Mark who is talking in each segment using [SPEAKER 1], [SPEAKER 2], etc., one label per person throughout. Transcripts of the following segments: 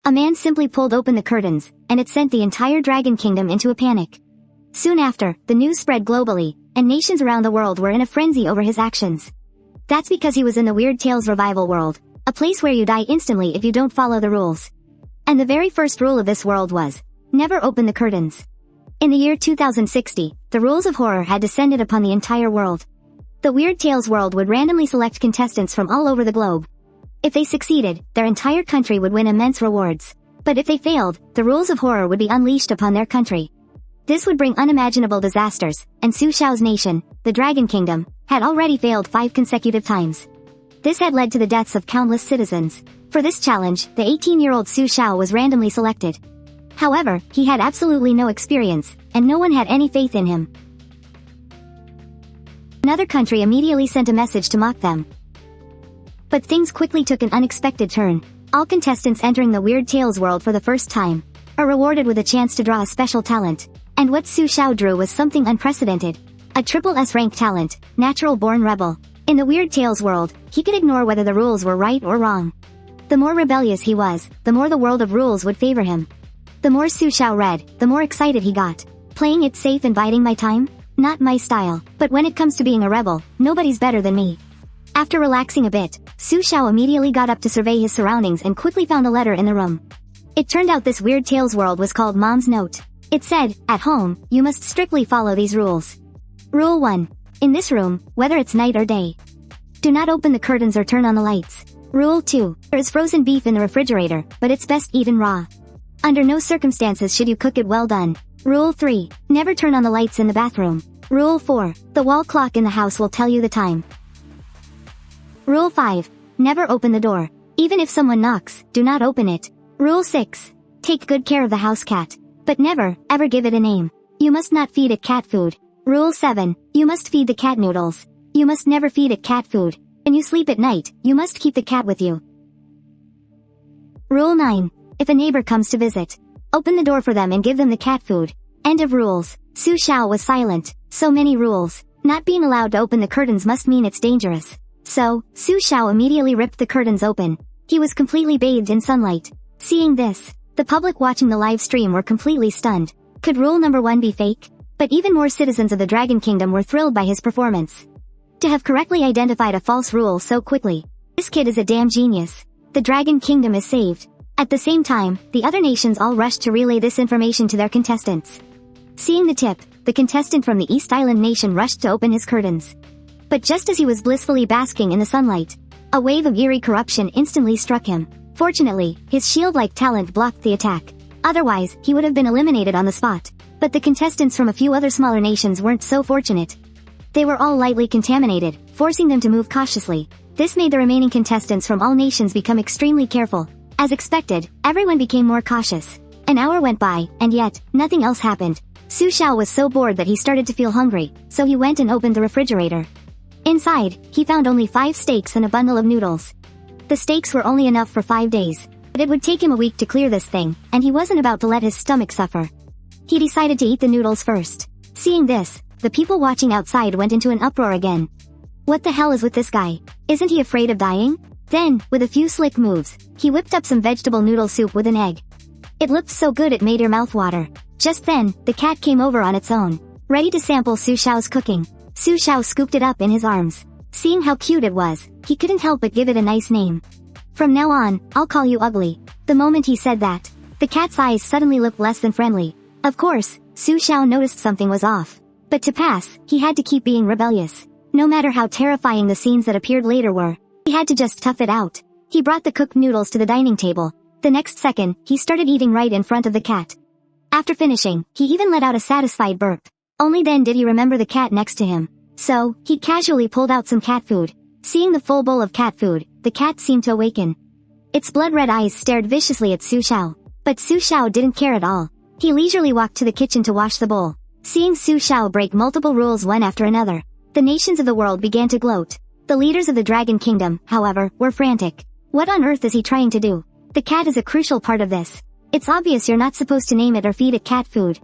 [SPEAKER 1] A man simply pulled open the curtains, and it sent the entire Dragon Kingdom into a panic. Soon after, the news spread globally, and nations around the world were in a frenzy over his actions. That's because he was in the Weird Tales revival world, a place where you die instantly if you don't follow the rules. And the very first rule of this world was, never open the curtains. In the year 2060, the rules of horror had descended upon the entire world. The Weird Tales world would randomly select contestants from all over the globe. If they succeeded, their entire country would win immense rewards. But if they failed, the rules of horror would be unleashed upon their country. This would bring unimaginable disasters, and Su Xiao's nation, the Dragon Kingdom, had already failed 5 consecutive times. This had led to the deaths of countless citizens. For this challenge, the 18-year-old Su Xiao was randomly selected. However, he had absolutely no experience, and no one had any faith in him. Another country immediately sent a message to mock them. But things quickly took an unexpected turn. All contestants entering the Weird Tales world for the first time are rewarded with a chance to draw a special talent. And what Su Xiao drew was something unprecedented. A triple S rank talent, natural-born rebel. In the Weird Tales world, he could ignore whether the rules were right or wrong. The more rebellious he was, the more the world of rules would favor him. The more Su Xiao read, the more excited he got. Playing it safe and biding my time? Not my style. But when it comes to being a rebel, nobody's better than me. After relaxing a bit, Su Xiao immediately got up to survey his surroundings and quickly found a letter in the room. It turned out this Weird Tales world was called Mom's Note. It said, at home, you must strictly follow these rules. Rule 1. In this room, whether it's night or day, do not open the curtains or turn on the lights. Rule 2. There is frozen beef in the refrigerator, but it's best eaten raw. Under no circumstances should you cook it well done. Rule 3. Never turn on the lights in the bathroom. Rule 4. The wall clock in the house will tell you the time. Rule 5. Never open the door. Even if someone knocks, do not open it. Rule 6. Take good care of the house cat. But never, ever give it a name. You must not feed it cat food. Rule 7. You must feed the cat noodles. You must never feed it cat food. When you sleep at night, you must keep the cat with you. Rule 9. If a neighbor comes to visit, open the door for them and give them the cat food. End of rules. Su Xiao was silent. So many rules. Not being allowed to open the curtains must mean it's dangerous. So, Su Xiao immediately ripped the curtains open. He was completely bathed in sunlight. Seeing this, the public watching the live stream were completely stunned. Could rule number 1 be fake? But even more citizens of the Dragon Kingdom were thrilled by his performance. To have correctly identified a false rule so quickly. This kid is a damn genius. The Dragon Kingdom is saved. At the same time, the other nations all rushed to relay this information to their contestants. Seeing the tip, the contestant from the East Island nation rushed to open his curtains. But just as he was blissfully basking in the sunlight, a wave of eerie corruption instantly struck him. Fortunately, his shield-like talent blocked the attack. Otherwise, he would have been eliminated on the spot. But the contestants from a few other smaller nations weren't so fortunate. They were all lightly contaminated, forcing them to move cautiously. This made the remaining contestants from all nations become extremely careful. As expected, everyone became more cautious. An hour went by, and yet, nothing else happened. Su Xiao was so bored that he started to feel hungry, so he went and opened the refrigerator. Inside, he found only 5 steaks and a bundle of noodles. The steaks were only enough for 5 days. But it would take him a week to clear this thing, and he wasn't about to let his stomach suffer. He decided to eat the noodles first. Seeing this, the people watching outside went into an uproar again. What the hell is with this guy? Isn't he afraid of dying? Then, with a few slick moves, he whipped up some vegetable noodle soup with an egg. It looked so good it made your mouth water. Just then, the cat came over on its own, ready to sample Su Xiao's cooking. Su Xiao scooped it up in his arms. Seeing how cute it was, he couldn't help but give it a nice name. From now on, I'll call you Ugly. The moment he said that, the cat's eyes suddenly looked less than friendly. Of course, Su Xiao noticed something was off. But to pass, he had to keep being rebellious. No matter how terrifying the scenes that appeared later were, he had to just tough it out. He brought the cooked noodles to the dining table. The next second, he started eating right in front of the cat. After finishing, he even let out a satisfied burp. Only then did he remember the cat next to him. So, he casually pulled out some cat food. Seeing the full bowl of cat food, the cat seemed to awaken. Its blood-red eyes stared viciously at Su Xiao. But Su Xiao didn't care at all. He leisurely walked to the kitchen to wash the bowl. Seeing Su Xiao break multiple rules one after another, the nations of the world began to gloat. The leaders of the Dragon Kingdom, however, were frantic. What on earth is he trying to do? The cat is a crucial part of this. It's obvious you're not supposed to name it or feed it cat food.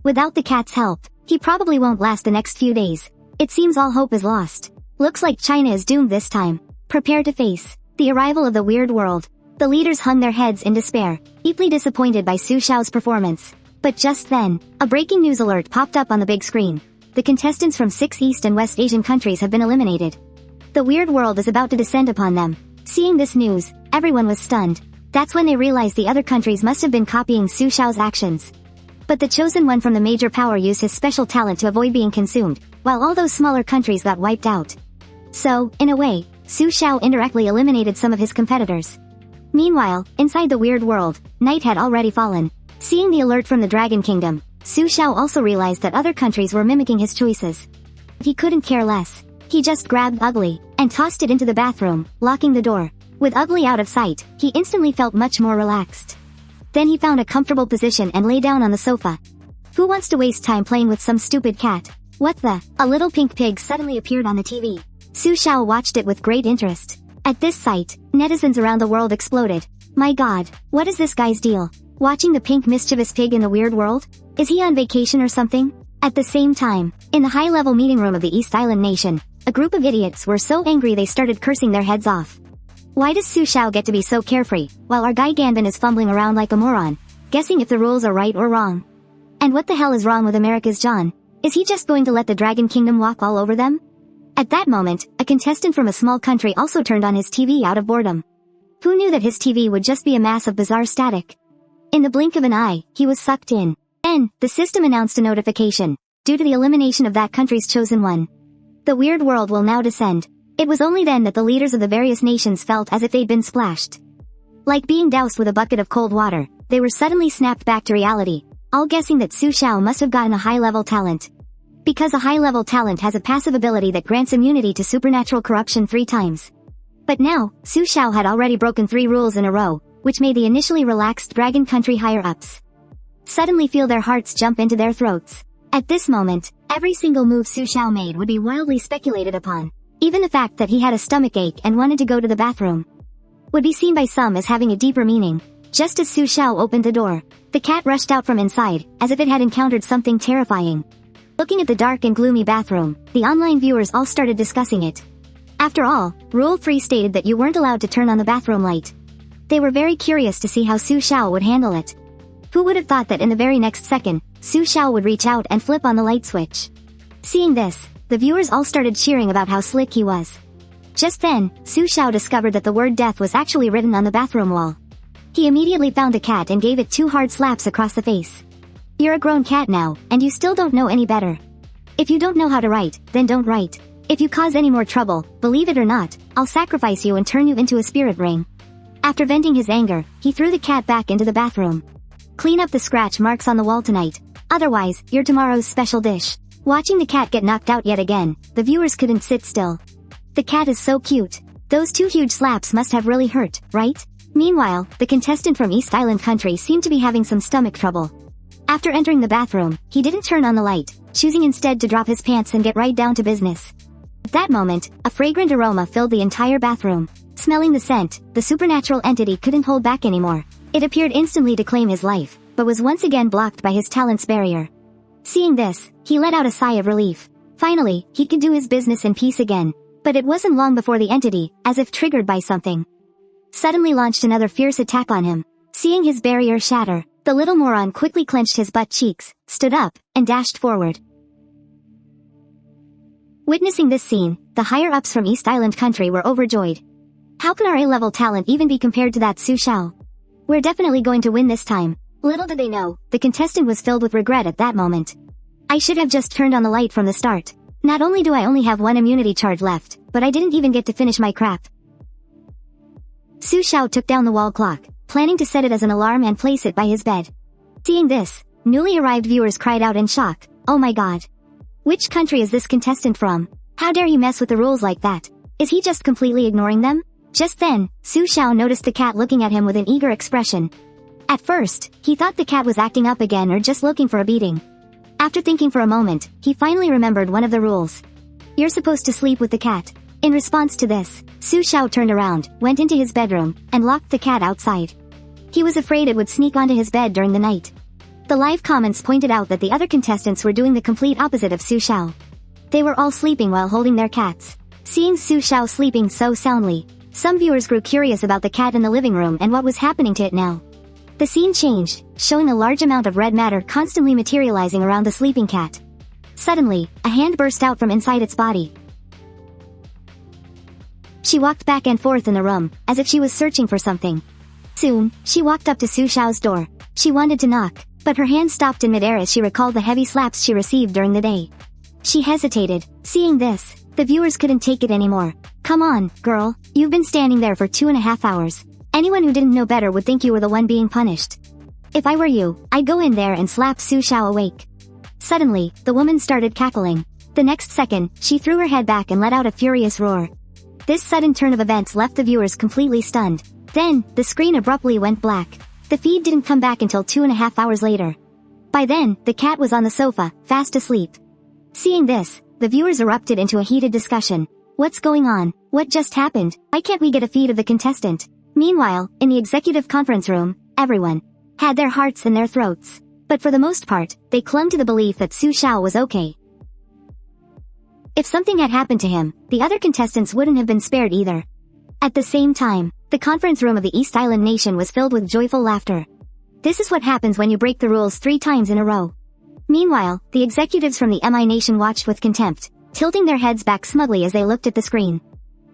[SPEAKER 1] Without the cat's help, he probably won't last the next few days. It seems all hope is lost. Looks like China is doomed this time. Prepare to face the arrival of the weird world. The leaders hung their heads in despair, deeply disappointed by Su Xiao's performance. But just then, a breaking news alert popped up on the big screen. The contestants from 6 East and West Asian countries have been eliminated. The weird world is about to descend upon them. Seeing this news, everyone was stunned. That's when they realized the other countries must have been copying Su Xiao's actions. But the chosen one from the major power used his special talent to avoid being consumed, while all those smaller countries got wiped out. So, in a way, Su Xiao indirectly eliminated some of his competitors. Meanwhile, inside the weird world, night had already fallen. Seeing the alert from the Dragon Kingdom, Su Xiao also realized that other countries were mimicking his choices. He couldn't care less. He just grabbed Ugly, and tossed it into the bathroom, locking the door. With Ugly out of sight, he instantly felt much more relaxed. Then he found a comfortable position and lay down on the sofa. Who wants to waste time playing with some stupid cat? What the? A little pink pig suddenly appeared on the TV. Su Xiao watched it with great interest. At this sight, netizens around the world exploded. My god, what is this guy's deal? Watching the pink mischievous pig in the weird world? Is he on vacation or something? At the same time, in the high-level meeting room of the East Island nation, a group of idiots were so angry they started cursing their heads off. Why does Su Xiao get to be so carefree, while our guy Ganbin is fumbling around like a moron, guessing if the rules are right or wrong? And what the hell is wrong with America's John? Is he just going to let the Dragon Kingdom walk all over them? At that moment, a contestant from a small country also turned on his TV out of boredom. Who knew that his TV would just be a mass of bizarre static? In the blink of an eye, he was sucked in. Then, the system announced a notification. Due to the elimination of that country's chosen one, the weird world will now descend. It was only then that the leaders of the various nations felt as if they'd been splashed. Like being doused with a bucket of cold water, they were suddenly snapped back to reality, all guessing that Su Xiao must have gotten a high-level talent. Because a high-level talent has a passive ability that grants immunity to supernatural corruption 3 times. But now, Su Xiao had already broken 3 rules in a row, which made the initially relaxed Dragon Country higher-ups suddenly feel their hearts jump into their throats. At this moment, every single move Su Xiao made would be wildly speculated upon. Even the fact that he had a stomachache and wanted to go to the bathroom would be seen by some as having a deeper meaning. Just as Su Xiao opened the door, the cat rushed out from inside, as if it had encountered something terrifying. Looking at the dark and gloomy bathroom, the online viewers all started discussing it. After all, Rule 3 stated that you weren't allowed to turn on the bathroom light. They were very curious to see how Su Xiao would handle it. Who would have thought that in the very next second, Su Xiao would reach out and flip on the light switch? Seeing this, the viewers all started cheering about how slick he was. Just then, Su Xiao discovered that the word death was actually written on the bathroom wall. He immediately found a cat and gave it 2 hard slaps across the face. You're a grown cat now, and you still don't know any better. If you don't know how to write, then don't write. If you cause any more trouble, believe it or not, I'll sacrifice you and turn you into a spirit ring. After venting his anger, he threw the cat back into the bathroom. Clean up the scratch marks on the wall tonight. Otherwise, you're tomorrow's special dish. Watching the cat get knocked out yet again, the viewers couldn't sit still. The cat is so cute. Those 2 huge slaps must have really hurt, right? Meanwhile, the contestant from East Island country seemed to be having some stomach trouble. After entering the bathroom, he didn't turn on the light, choosing instead to drop his pants and get right down to business. At that moment, a fragrant aroma filled the entire bathroom. Smelling the scent, the supernatural entity couldn't hold back anymore. It appeared instantly to claim his life, but was once again blocked by his talent's barrier. Seeing this, he let out a sigh of relief. Finally, he could do his business in peace again. But it wasn't long before the entity, as if triggered by something, suddenly launched another fierce attack on him. Seeing his barrier shatter, the little moron quickly clenched his butt cheeks, stood up, and dashed forward. Witnessing this scene, the higher-ups from East Island country were overjoyed. How can our A-level talent even be compared to that Su Xiao? We're definitely going to win this time. Little did they know, the contestant was filled with regret at that moment. I should have just turned on the light from the start. Not only do I only have 1 immunity charge left, but I didn't even get to finish my crap. Su Xiao took down the wall clock, planning to set it as an alarm and place it by his bed. Seeing this, newly arrived viewers cried out in shock, "Oh my god. Which country is this contestant from? How dare he mess with the rules like that? Is he just completely ignoring them?" Just then, Su Xiao noticed the cat looking at him with an eager expression. At first, he thought the cat was acting up again or just looking for a beating. After thinking for a moment, he finally remembered one of the rules. You're supposed to sleep with the cat. In response to this, Su Xiao turned around, went into his bedroom, and locked the cat outside. He was afraid it would sneak onto his bed during the night. The live comments pointed out that the other contestants were doing the complete opposite of Su Xiao. They were all sleeping while holding their cats. Seeing Su Xiao sleeping so soundly, Some viewers grew curious about the cat in the living room and what was happening to it now. The scene changed, showing a large amount of red matter constantly materializing around the sleeping cat. Suddenly, a hand burst out from inside its body. She walked back and forth in the room, as if she was searching for something. Soon, she walked up to Su Xiao's door. She wanted to knock, but her hand stopped in midair as she recalled the heavy slaps she received during the day. She hesitated. Seeing this, the viewers couldn't take it anymore. Come on, girl, you've been standing there for 2.5 hours. Anyone who didn't know better would think you were the one being punished. If I were you, I'd go in there and slap Su Xiao awake. Suddenly, the woman started cackling. The next second, she threw her head back and let out a furious roar. This sudden turn of events left the viewers completely stunned. Then, the screen abruptly went black. The feed didn't come back until 2.5 hours later. By then, the cat was on the sofa, fast asleep. Seeing this, the viewers erupted into a heated discussion. What's going on? What just happened? Why can't we get a feed of the contestant? Meanwhile, in the executive conference room, everyone had their hearts in their throats. But for the most part, they clung to the belief that Su Xiao was okay. If something had happened to him, the other contestants wouldn't have been spared either. At the same time, the conference room of the East Island nation was filled with joyful laughter. This is what happens when you break the rules 3 times in a row. Meanwhile, the executives from the MI nation watched with contempt, tilting their heads back smugly as they looked at the screen.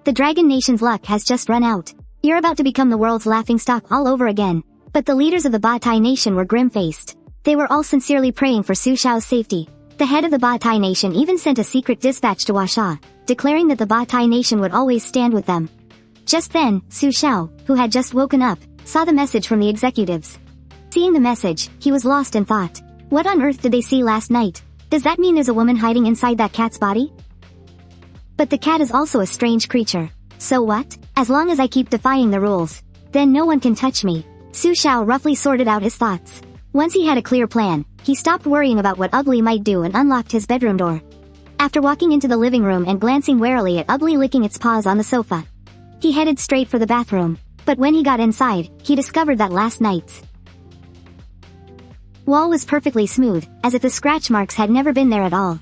[SPEAKER 1] The Dragon Nation's luck has just run out. You're about to become the world's laughingstock all over again. But the leaders of the Baatai nation were grim-faced. They were all sincerely praying for Su Xiao's safety. The head of the Baatai nation even sent a secret dispatch to Huaxia, declaring that the Baatai nation would always stand with them. Just then, Su Xiao, who had just woken up, saw the message from the executives. Seeing the message, he was lost in thought. What on earth did they see last night? Does that mean there's a woman hiding inside that cat's body? But the cat is also a strange creature. So what? As long as I keep defying the rules, then no one can touch me. Su Xiao roughly sorted out his thoughts. Once he had a clear plan, he stopped worrying about what Ugly might do and unlocked his bedroom door. After walking into the living room and glancing warily at Ugly licking its paws on the sofa, he headed straight for the bathroom. But when he got inside, he discovered that last night's wall was perfectly smooth, as if the scratch marks had never been there at all.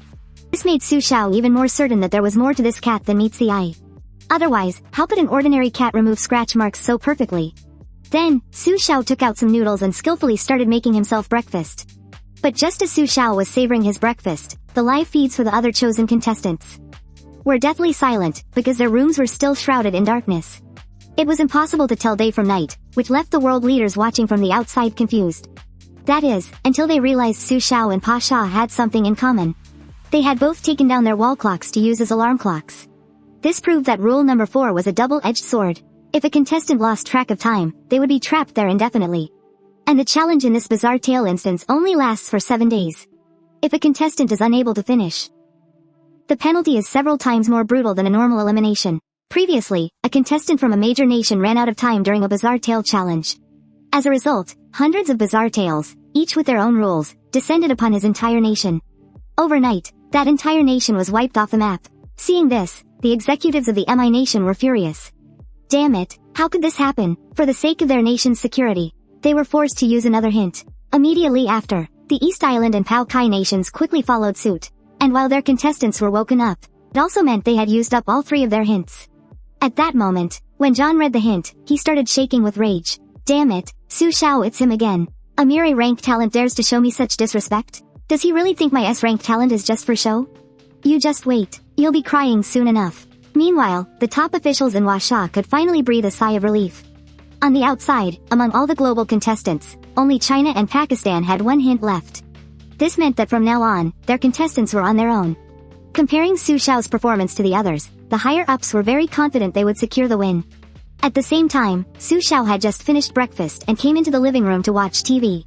[SPEAKER 1] This made Su Xiao even more certain that there was more to this cat than meets the eye. Otherwise, how could an ordinary cat remove scratch marks so perfectly? Then, Su Xiao took out some noodles and skillfully started making himself breakfast. But just as Su Xiao was savoring his breakfast, the live feeds for the other chosen contestants were deathly silent, because their rooms were still shrouded in darkness. It was impossible to tell day from night, which left the world leaders watching from the outside confused. That is, until they realized Su Xiao and Pa Sha had something in common. They had both taken down their wall clocks to use as alarm clocks. This proved that rule number 4 was a double-edged sword. If a contestant lost track of time, they would be trapped there indefinitely. And the challenge in this bizarre tale instance only lasts for 7 days. If a contestant is unable to finish, the penalty is several times more brutal than a normal elimination. Previously, a contestant from a major nation ran out of time during a bizarre tale challenge. As a result, hundreds of bizarre tales, each with their own rules, descended upon his entire nation. Overnight, that entire nation was wiped off the map. Seeing this, the executives of the MI nation were furious. Damn it, how could this happen? For the sake of their nation's security, they were forced to use another hint. Immediately after, the East Island and Pao Kai nations quickly followed suit. And while their contestants were woken up, it also meant they had used up all 3 of their hints. At that moment, when John read the hint, he started shaking with rage. Damn it, Su Xiao, it's him again. A mere A-rank talent dares to show me such disrespect? Does he really think my S-rank talent is just for show? You just wait, you'll be crying soon enough. Meanwhile, the top officials in Huaxia could finally breathe a sigh of relief. On the outside, among all the global contestants, only China and Pakistan had 1 hint left. This meant that from now on, their contestants were on their own. Comparing Su Xiao's performance to the others, the higher-ups were very confident they would secure the win. At the same time, Su Xiao had just finished breakfast and came into the living room to watch TV.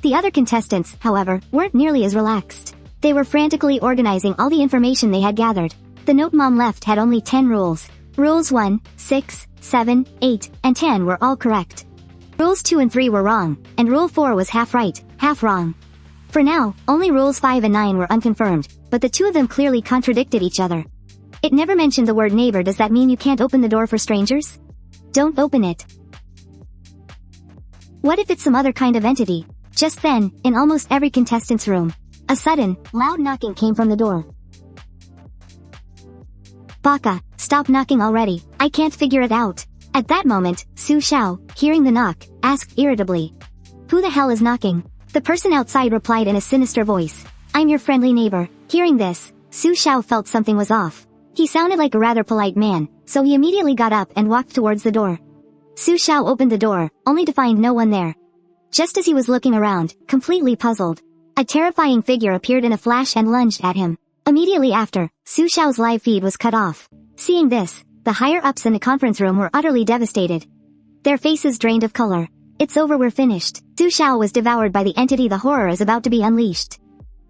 [SPEAKER 1] The other contestants, however, weren't nearly as relaxed. They were frantically organizing all the information they had gathered. The note Mom left had only 10 rules. Rules 1, 6, 7, 8, and 10 were all correct. Rules 2 and 3 were wrong, and Rule 4 was half right, half wrong. For now, only Rules 5 and 9 were unconfirmed, but the 2 of them clearly contradicted each other. It never mentioned the word neighbor. Does that mean you can't open the door for strangers? Don't open it. What if it's some other kind of entity? Just then, in almost every contestant's room, a sudden, loud knocking came from the door. Baka, stop knocking already, I can't figure it out. At that moment, Su Xiao, hearing the knock, asked irritably. Who the hell is knocking? The person outside replied in a sinister voice. I'm your friendly neighbor. Hearing this, Su Xiao felt something was off. He sounded like a rather polite man, so he immediately got up and walked towards the door. Su Xiao opened the door, only to find no one there. Just as he was looking around, completely puzzled, a terrifying figure appeared in a flash and lunged at him. Immediately after, Su Xiao's live feed was cut off. Seeing this, the higher-ups in the conference room were utterly devastated. Their faces drained of color. It's over, we're finished. Su Xiao was devoured by the entity. The horror is about to be unleashed.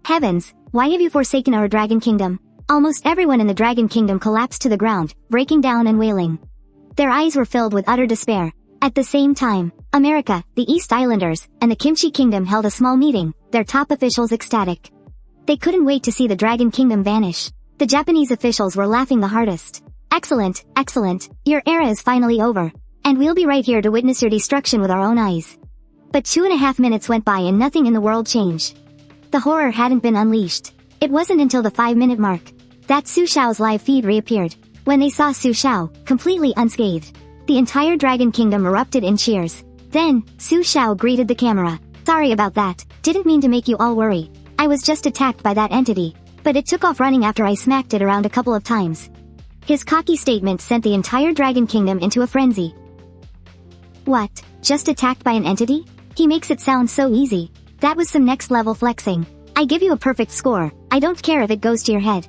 [SPEAKER 1] Heavens, why have you forsaken our Dragon Kingdom? Almost everyone in the Dragon Kingdom collapsed to the ground, breaking down and wailing. Their eyes were filled with utter despair. At the same time, America, the East Islanders, and the Kimchi Kingdom held a small meeting, their top officials ecstatic. They couldn't wait to see the Dragon Kingdom vanish. The Japanese officials were laughing the hardest. Excellent, excellent, your era is finally over. And we'll be right here to witness your destruction with our own eyes. But 2.5 minutes went by and nothing in the world changed. The horror hadn't been unleashed. It wasn't until the 5-minute mark that Su Xiao's live feed reappeared. When they saw Su Xiao, completely unscathed, the entire Dragon Kingdom erupted in cheers. Then, Su Xiao greeted the camera. Sorry about that, didn't mean to make you all worry. I was just attacked by that entity, but it took off running after I smacked it around a couple of times. His cocky statement sent the entire Dragon Kingdom into a frenzy. What? Just attacked by an entity? He makes it sound so easy. That was some next level flexing. I give you a perfect score, I don't care if it goes to your head.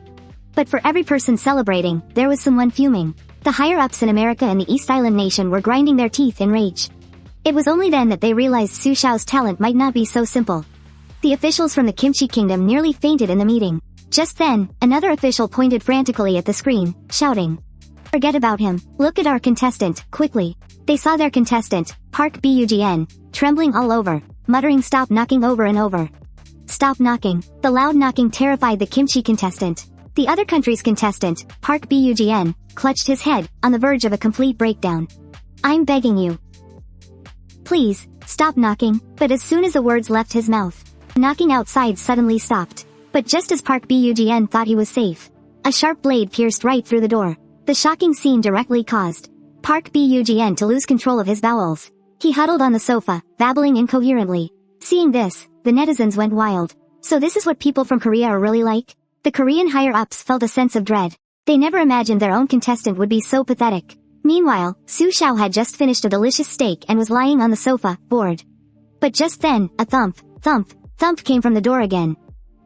[SPEAKER 1] But for every person celebrating, there was someone fuming. The higher-ups in America and the East Island nation were grinding their teeth in rage. It was only then that they realized Su Xiao's talent might not be so simple. The officials from the Kimchi Kingdom nearly fainted in the meeting. Just then, another official pointed frantically at the screen, shouting. Forget about him, look at our contestant, quickly. They saw their contestant, Park Bugn, trembling all over, muttering stop knocking over and over. Stop knocking. The loud knocking terrified the Kimchi contestant. The other country's contestant, Park Bugn, clutched his head, on the verge of a complete breakdown. I'm begging you. Please, stop knocking. But as soon as the words left his mouth, knocking outside suddenly stopped. But just as Park Bugn thought he was safe, a sharp blade pierced right through the door. The shocking scene directly caused Park Bugn to lose control of his bowels. He huddled on the sofa, babbling incoherently. Seeing this, the netizens went wild. So this is what people from Korea are really like? The Korean higher-ups felt a sense of dread. They never imagined their own contestant would be so pathetic. Meanwhile, Su Xiao had just finished a delicious steak and was lying on the sofa, bored. But just then, a thump, thump, thump came from the door again.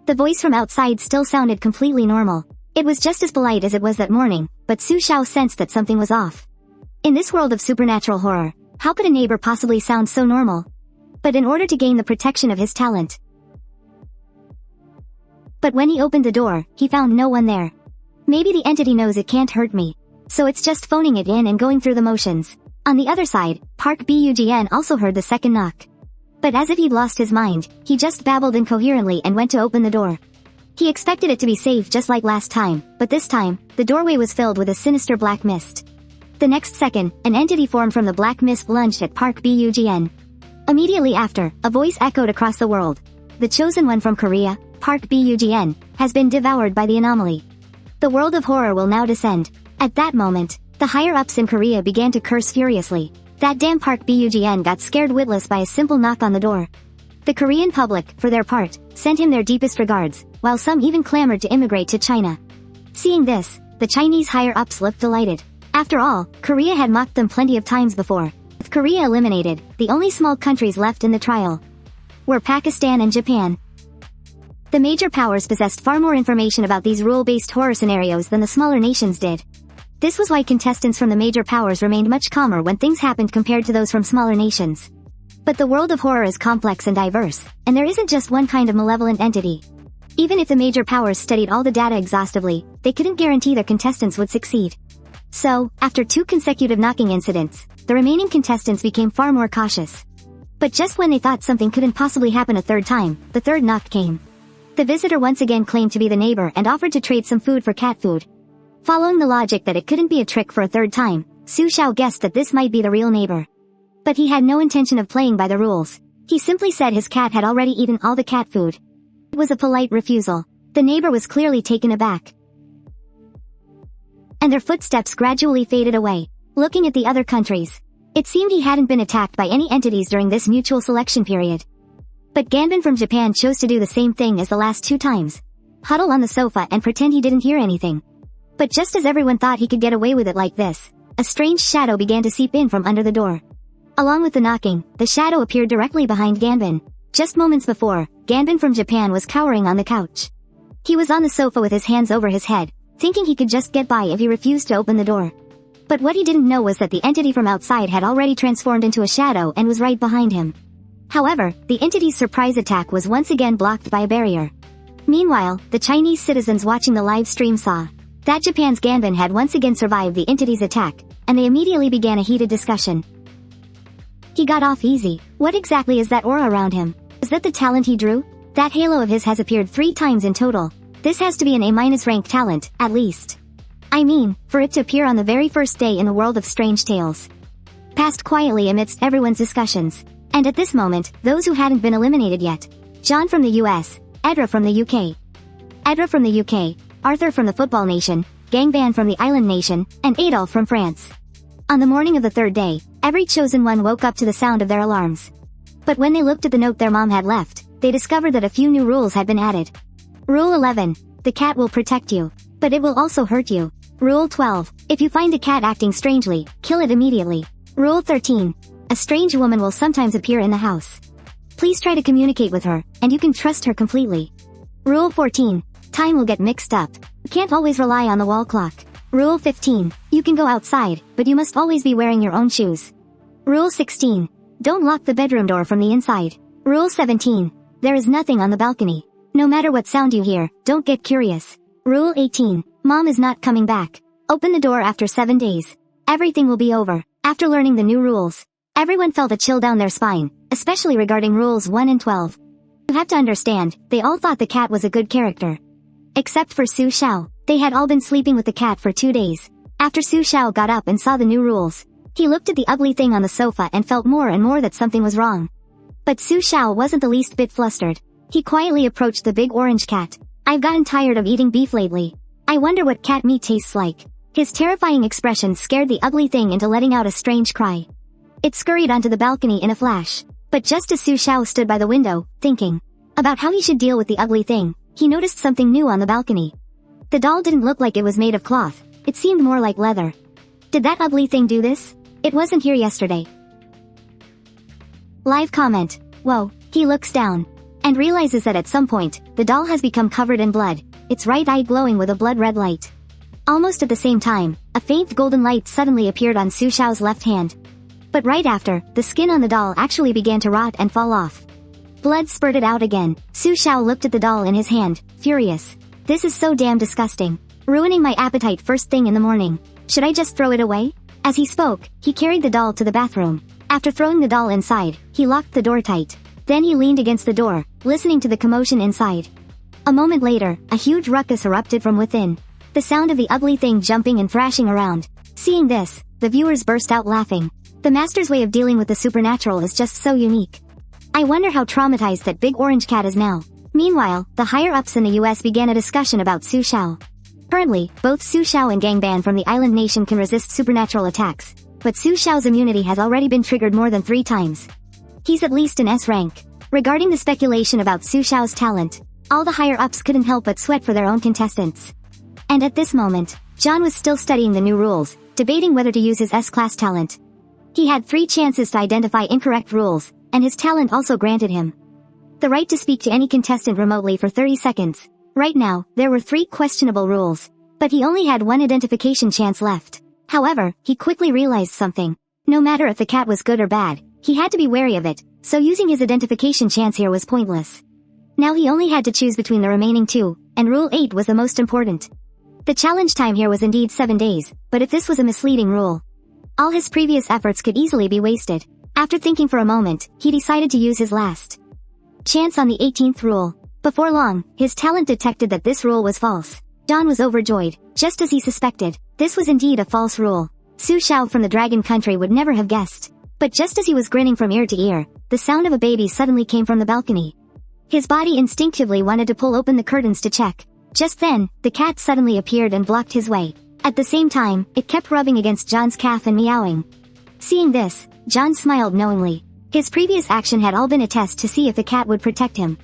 [SPEAKER 1] The voice from outside still sounded completely normal. It was just as polite as it was that morning, but Su Xiao sensed that something was off. In this world of supernatural horror, how could a neighbor possibly sound so normal? But in order to gain the protection of his talent. But when he opened the door, he found no one there. Maybe the entity knows it can't hurt me. So it's just phoning it in and going through the motions. On the other side, Park Bugn also heard the second knock. But as if he'd lost his mind, he just babbled incoherently and went to open the door. He expected it to be safe just like last time, but this time, the doorway was filled with a sinister black mist. The next second, an entity formed from the black mist lunged at Park Bugn. Immediately after, a voice echoed across the world. The chosen one from Korea, Park Bugn, has been devoured by the anomaly. The world of horror will now descend. At that moment, the higher-ups in Korea began to curse furiously. That damn Park Bugn got scared witless by a simple knock on the door. The Korean public, for their part, sent him their deepest regards, while some even clamored to immigrate to China. Seeing this, the Chinese higher-ups looked delighted. After all, Korea had mocked them plenty of times before. With Korea eliminated, the only small countries left in the trial were Pakistan and Japan. The major powers possessed far more information about these rule-based horror scenarios than the smaller nations did. This was why contestants from the major powers remained much calmer when things happened compared to those from smaller nations. But the world of horror is complex and diverse, and there isn't just one kind of malevolent entity. Even if the major powers studied all the data exhaustively, they couldn't guarantee their contestants would succeed. So, after 2 consecutive knocking incidents, the remaining contestants became far more cautious. But just when they thought something couldn't possibly happen a third time, the third knock came. The visitor once again claimed to be the neighbor and offered to trade some food for cat food. Following the logic that it couldn't be a trick for a third time, Su Xiao guessed that this might be the real neighbor. But he had no intention of playing by the rules. He simply said his cat had already eaten all the cat food. It was a polite refusal. The neighbor was clearly taken aback. and their footsteps gradually faded away. Looking at the other countries, it seemed he hadn't been attacked by any entities during this mutual selection period. But Ganbin from Japan chose to do the same thing as the last 2 times. Huddle on the sofa and pretend he didn't hear anything. But just as everyone thought he could get away with it like this, a strange shadow began to seep in from under the door. Along with the knocking, the shadow appeared directly behind Ganbin. Just moments before, Ganbin from Japan was cowering on the couch. He was on the sofa with his hands over his head, thinking he could just get by if he refused to open the door. But what he didn't know was that the entity from outside had already transformed into a shadow and was right behind him. However, the entity's surprise attack was once again blocked by a barrier. Meanwhile, the Chinese citizens watching the live stream saw that Japan's Ganbin had once again survived the entity's attack, and they immediately began a heated discussion. He got off easy. What exactly is that aura around him? Is that the talent he drew? That halo of his has appeared 3 times in total. This has to be an A- rank talent, at least. I mean, for it to appear on the very first day in the world of strange tales. Passed quietly amidst everyone's discussions. And at this moment, those who hadn't been eliminated yet. John from the US, Edra from the UK. Edra from the UK, Arthur from the Football Nation, Gangban from the Island Nation, and Adolf from France. On the morning of the 3rd day, every chosen one woke up to the sound of their alarms. But when they looked at the note their mom had left, they discovered that a few new rules had been added. Rule 11. The cat will protect you. But it will also hurt you. Rule 12. If you find a cat acting strangely, kill it immediately. Rule 13. A strange woman will sometimes appear in the house. Please try to communicate with her, and you can trust her completely. Rule 14. Time will get mixed up. You can't always rely on the wall clock. Rule 15. You can go outside, but you must always be wearing your own shoes. Rule 16. Don't lock the bedroom door from the inside. Rule 17. There is nothing on the balcony. No matter what sound you hear, don't get curious. Rule 18. Mom is not coming back. Open the door after 7 days. Everything will be over. After learning the new rules, everyone felt a chill down their spine, especially regarding rules 1 and 12. You have to understand, they all thought the cat was a good character. Except for Su Xiao. They had all been sleeping with the cat for 2 days. After Su Xiao got up and saw the new rules, he looked at the ugly thing on the sofa and felt more and more that something was wrong. But Su Xiao wasn't the least bit flustered. He quietly approached the big orange cat. I've gotten tired of eating beef lately. I wonder what cat meat tastes like. His terrifying expression scared the ugly thing into letting out a strange cry. It scurried onto the balcony in a flash. But just as Su Xiao stood by the window, thinking about how he should deal with the ugly thing, he noticed something new on the balcony. The doll didn't look like it was made of cloth. It seemed more like leather. Did that ugly thing do this? It wasn't here yesterday. Live comment. Whoa. He looks down and realizes that at some point, the doll has become covered in blood, its right eye glowing with a blood-red light. Almost at the same time, a faint golden light suddenly appeared on Su Xiao's left hand. But right after, the skin on the doll actually began to rot and fall off. Blood spurted out again. Su Xiao looked at the doll in his hand, furious. This is so damn disgusting. Ruining my appetite first thing in the morning. Should I just throw it away? As he spoke, he carried the doll to the bathroom. After throwing the doll inside, he locked the door tight. Then he leaned against the door, listening to the commotion inside. A moment later, a huge ruckus erupted from within. The sound of the ugly thing jumping and thrashing around. Seeing this, the viewers burst out laughing. The master's way of dealing with the supernatural is just so unique. I wonder how traumatized that big orange cat is now. Meanwhile, the higher-ups in the US began a discussion about Su Xiao. Currently, both Su Xiao and Gangban from the Island Nation can resist supernatural attacks, but Su Xiao's immunity has already been triggered more than 3 times. He's at least in S rank. Regarding the speculation about Su Xiao's talent, all the higher-ups couldn't help but sweat for their own contestants. And at this moment, John was still studying the new rules, debating whether to use his S-class talent. He had 3 chances to identify incorrect rules, and his talent also granted him the right to speak to any contestant remotely for 30 seconds. Right now, there were 3 questionable rules, but he only had 1 identification chance left. However, he quickly realized something. No matter if the cat was good or bad, he had to be wary of it, so using his identification chance here was pointless. Now he only had to choose between the remaining 2, and Rule 8 was the most important. The challenge time here was indeed 7 days, but if this was a misleading rule, all his previous efforts could easily be wasted. After thinking for a moment, he decided to use his last chance on the 18th rule. Before long, his talent detected that this rule was false. John was overjoyed. Just as he suspected, this was indeed a false rule. Su Xiao from the Dragon Country would never have guessed. But just as he was grinning from ear to ear, the sound of a baby suddenly came from the balcony. His body instinctively wanted to pull open the curtains to check. Just then, the cat suddenly appeared and blocked his way. At the same time, it kept rubbing against John's calf and meowing. Seeing this, John smiled knowingly. His previous action had all been a test to see if the cat would protect him.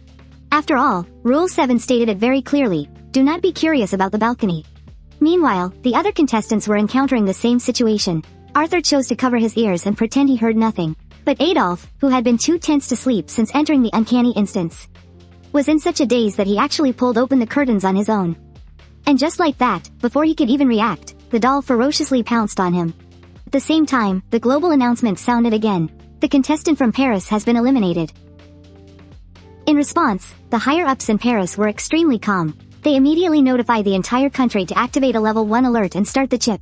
[SPEAKER 1] After all, Rule 7 stated it very clearly, do not be curious about the balcony. Meanwhile, the other contestants were encountering the same situation. Arthur chose to cover his ears and pretend he heard nothing. But Adolf, who had been too tense to sleep since entering the uncanny instance, was in such a daze that he actually pulled open the curtains on his own. And just like that, before he could even react, the doll ferociously pounced on him. At the same time, the global announcement sounded again. The contestant from Paris has been eliminated. In response, the higher-ups in Paris were extremely calm. They immediately notified the entire country to activate a level 1 alert and start the chip.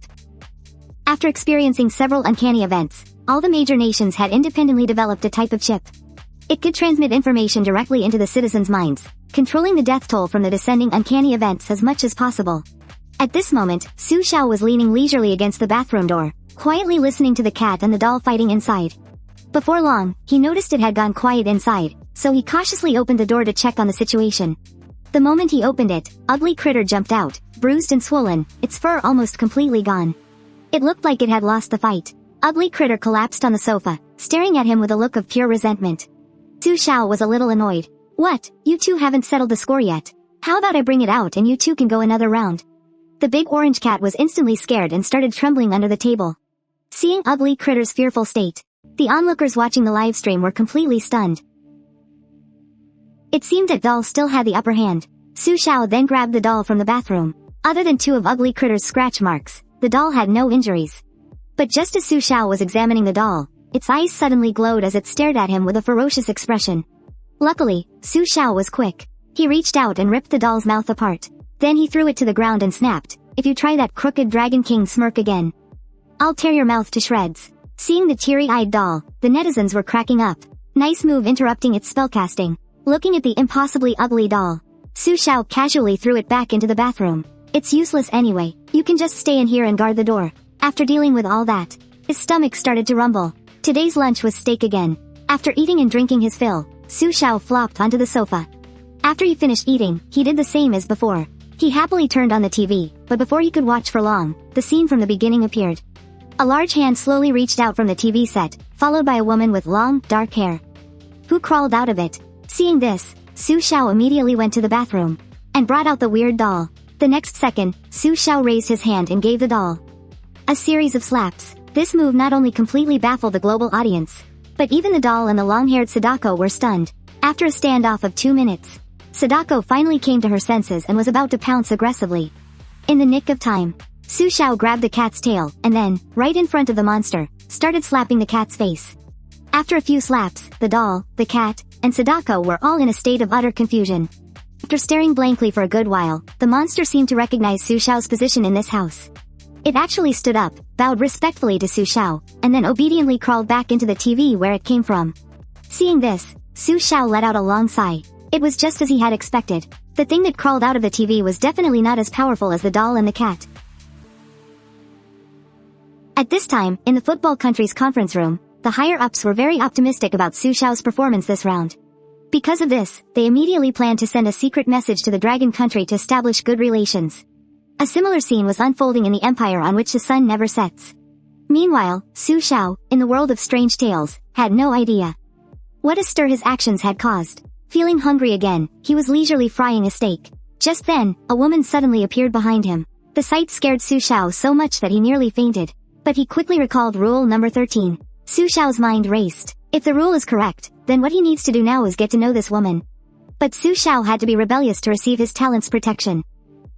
[SPEAKER 1] After experiencing several uncanny events, all the major nations had independently developed a type of chip. It could transmit information directly into the citizens' minds, controlling the death toll from the descending uncanny events as much as possible. At this moment, Su Xiao was leaning leisurely against the bathroom door, quietly listening to the cat and the doll fighting inside. Before long, he noticed it had gone quiet inside, so he cautiously opened the door to check on the situation. The moment he opened it, Ugly Critter jumped out, bruised and swollen, its fur almost completely gone. It looked like it had lost the fight. Ugly Critter collapsed on the sofa, staring at him with a look of pure resentment. Su Xiao was a little annoyed. What, you two haven't settled the score yet? How about I bring it out and you two can go another round? The big orange cat was instantly scared and started trembling under the table. Seeing Ugly Critter's fearful state, the onlookers watching the livestream were completely stunned. It seemed that doll still had the upper hand. Su Xiao then grabbed the doll from the bathroom. Other than 2 of Ugly Critter's scratch marks, the doll had no injuries. But just as Su Xiao was examining the doll, its eyes suddenly glowed as it stared at him with a ferocious expression. Luckily, Su Xiao was quick. He reached out and ripped the doll's mouth apart. Then he threw it to the ground and snapped, "If you try that crooked Dragon King smirk again, I'll tear your mouth to shreds." Seeing the teary-eyed doll, the netizens were cracking up. Nice move interrupting its spellcasting. Looking at the impossibly ugly doll, Su Xiao casually threw it back into the bathroom. It's useless anyway, you can just stay in here and guard the door. After dealing with all that, his stomach started to rumble. Today's lunch was steak again. After eating and drinking his fill, Su Xiao flopped onto the sofa. After he finished eating, he did the same as before. He happily turned on the TV, but before he could watch for long, the scene from the beginning appeared. A large hand slowly reached out from the TV set, followed by a woman with long, dark hair, who crawled out of it. Seeing this, Su Xiao immediately went to the bathroom and brought out the weird doll. The next second, Su Xiao raised his hand and gave the doll a series of slaps. This move not only completely baffled the global audience, but even the doll and the long-haired Sadako were stunned. After a standoff of 2 minutes, Sadako finally came to her senses and was about to pounce aggressively. In the nick of time, Su Xiao grabbed the cat's tail, and then, right in front of the monster, started slapping the cat's face. After a few slaps, the doll, the cat, and Sadako were all in a state of utter confusion. After staring blankly for a good while, the monster seemed to recognize Su Xiao's position in this house. It actually stood up, bowed respectfully to Su Xiao, and then obediently crawled back into the TV where it came from. Seeing this, Su Xiao let out a long sigh. It was just as he had expected. The thing that crawled out of the TV was definitely not as powerful as the doll and the cat. At this time, in the football country's conference room, the higher-ups were very optimistic about Su Xiao's performance this round. Because of this, they immediately planned to send a secret message to the Dragon Country to establish good relations. A similar scene was unfolding in the empire on which the sun never sets. Meanwhile, Su Xiao, in the world of strange tales, had no idea what a stir his actions had caused. Feeling hungry again, he was leisurely frying a steak. Just then, a woman suddenly appeared behind him. The sight scared Su Xiao so much that he nearly fainted. But he quickly recalled rule number 13. Su Xiao's mind raced. If the rule is correct, then what he needs to do now is get to know this woman. But Su Xiao had to be rebellious to receive his talent's protection.